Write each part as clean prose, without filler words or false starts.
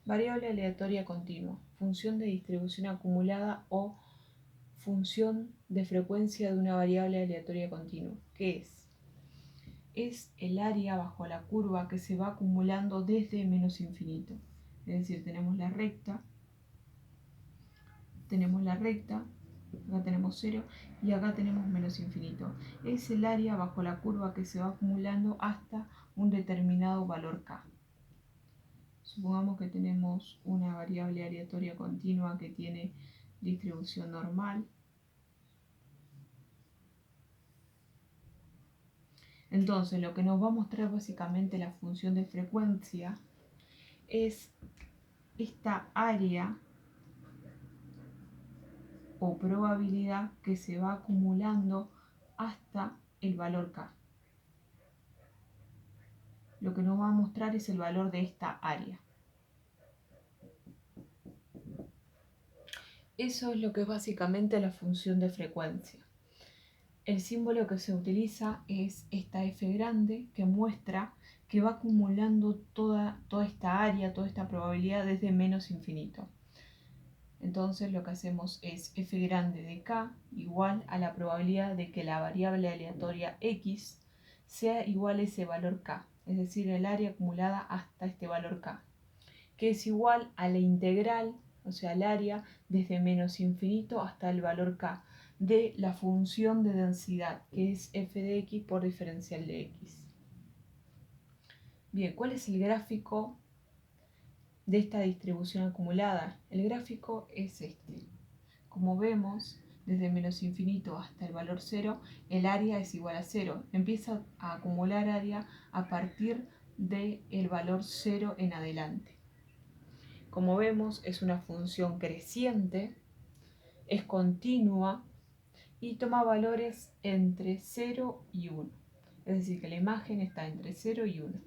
Variable aleatoria continua, función de distribución acumulada o función de frecuencia de una variable aleatoria continua. ¿Qué es? Es el área bajo la curva que se va acumulando desde menos infinito. Es decir, tenemos la recta, acá tenemos 0 y acá tenemos menos infinito. Es el área bajo la curva que se va acumulando hasta un determinado valor k. Supongamos que tenemos una variable aleatoria continua que tiene distribución normal. Entonces, lo que nos va a mostrar básicamente la función de frecuencia es esta área o probabilidad que se va acumulando hasta el valor k. Lo que nos va a mostrar es el valor de esta área. Eso es lo que es básicamente la función de frecuencia. El símbolo que se utiliza es esta f grande que muestra que va acumulando toda esta área, toda esta probabilidad desde menos infinito. Entonces lo que hacemos es f grande de k igual a la probabilidad de que la variable aleatoria x sea igual a ese valor k, es decir, el área acumulada hasta este valor k, que es igual a la integral, o sea, el área desde menos infinito hasta el valor k de la función de densidad, que es f de x por diferencial de x. Bien, ¿cuál es el gráfico de esta distribución acumulada? El gráfico es este. Como vemos, desde menos infinito hasta el valor 0, el área es igual a 0. Empieza a acumular área a partir del valor 0 en adelante. Como vemos, es una función creciente, es continua y toma valores entre 0 y 1. Es decir, que la imagen está entre 0 y 1.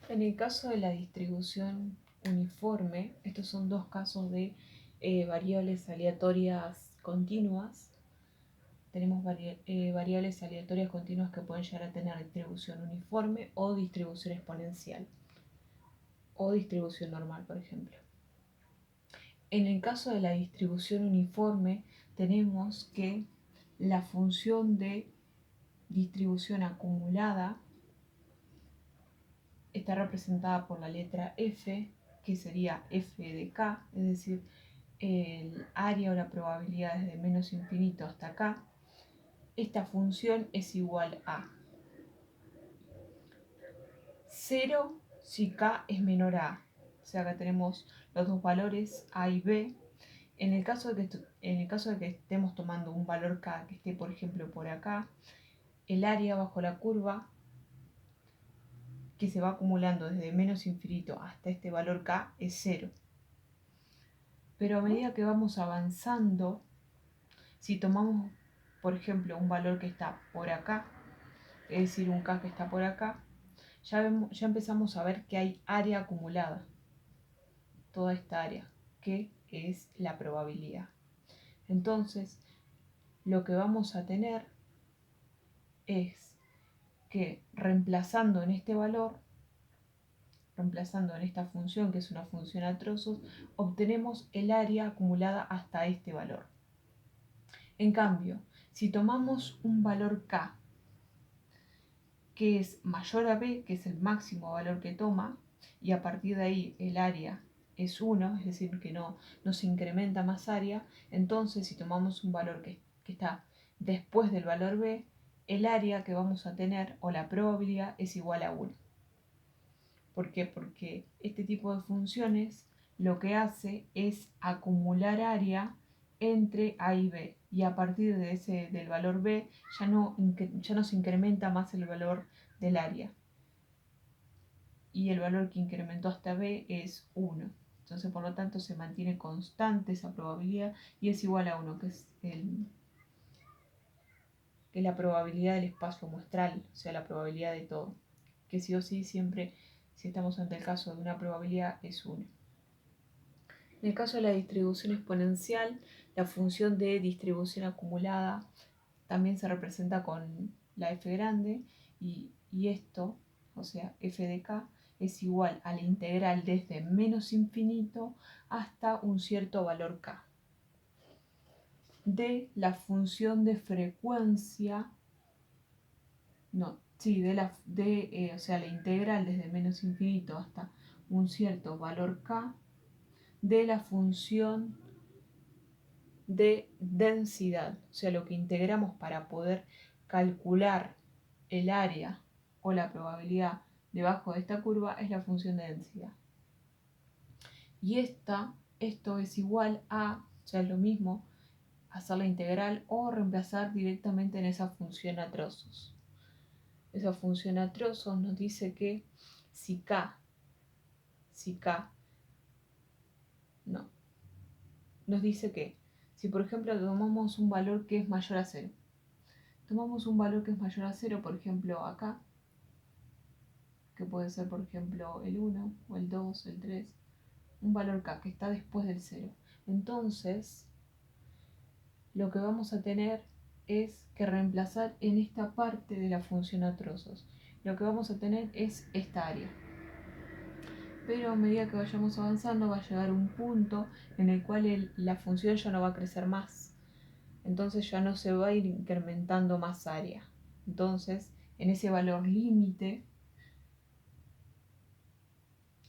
En el caso de la distribución uniforme, estos son dos casos de variables aleatorias continuas. Tenemos variables aleatorias continuas que pueden llegar a tener distribución uniforme o distribución exponencial o distribución normal, por ejemplo. En el caso de la distribución uniforme, tenemos que la función de distribución acumulada está representada por la letra f, que sería f de k, es decir, el área o la probabilidad desde menos infinito hasta k. Esta función es igual a 0 si k es menor a a. O sea, acá tenemos los dos valores a y b. En el caso de que estemos tomando un valor k que esté, por ejemplo, por acá, el área bajo la curva que se va acumulando desde menos infinito hasta este valor k es 0. Pero a medida que vamos avanzando, si tomamos, por ejemplo, un valor que está por acá, es decir, un k que está por acá, ya empezamos a ver que hay área acumulada, toda esta área, que es la probabilidad. Entonces, lo que vamos a tener es que reemplazando en este valor, reemplazando en esta función, que es una función a trozos, obtenemos el área acumulada hasta este valor. En cambio, si tomamos un valor k que es mayor a b, que es el máximo valor que toma, y a partir de ahí el área es 1, es decir, que no se incrementa más área, entonces si tomamos un valor que está después del valor b, el área que vamos a tener, o la probabilidad, es igual a 1. ¿Por qué? Porque este tipo de funciones lo que hace es acumular área entre a y b, y a partir del valor b ya no se incrementa más el valor del área, y el valor que incrementó hasta b es 1. Entonces, por lo tanto, se mantiene constante esa probabilidad y es igual a 1, que es la probabilidad del espacio muestral, o sea, la probabilidad de todo, que sí o sí siempre, si estamos ante el caso de una probabilidad, es 1. En el caso de la distribución exponencial, la función de distribución acumulada también se representa con la f grande y esto, o sea, f de k, es igual a la integral desde menos infinito hasta un cierto valor k de la función de frecuencia, no, sí, o sea, la integral desde menos infinito hasta un cierto valor k de la función de densidad, o sea, lo que integramos para poder calcular el área o la probabilidad debajo de esta curva es la función de densidad. Y esto es igual a, o sea, es lo mismo, hacer la integral o reemplazar directamente en esa función a trozos. Esa función a trozos nos dice que si k, no, nos dice que si por ejemplo tomamos un valor que es mayor a 0, tomamos un valor que es mayor a 0, por ejemplo acá, que puede ser por ejemplo el 1 o el 2, el 3, un valor k que está después del 0. Entonces, lo que vamos a tener es que reemplazar en esta parte de la función a trozos. Lo que vamos a tener es esta área. Pero a medida que vayamos avanzando va a llegar un punto en el cual la función ya no va a crecer más. Entonces ya no se va a ir incrementando más área. Entonces, en ese valor límite,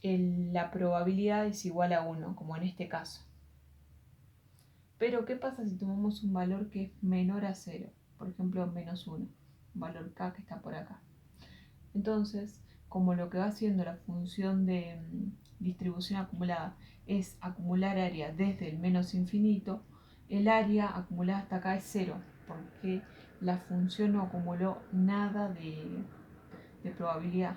la probabilidad es igual a 1, como en este caso. Pero, ¿qué pasa si tomamos un valor que es menor a 0? Por ejemplo, menos 1, un valor k que está por acá. Entonces, como lo que va haciendo la función de distribución acumulada es acumular área desde el menos infinito, el área acumulada hasta acá es 0, porque la función no acumuló nada de probabilidad.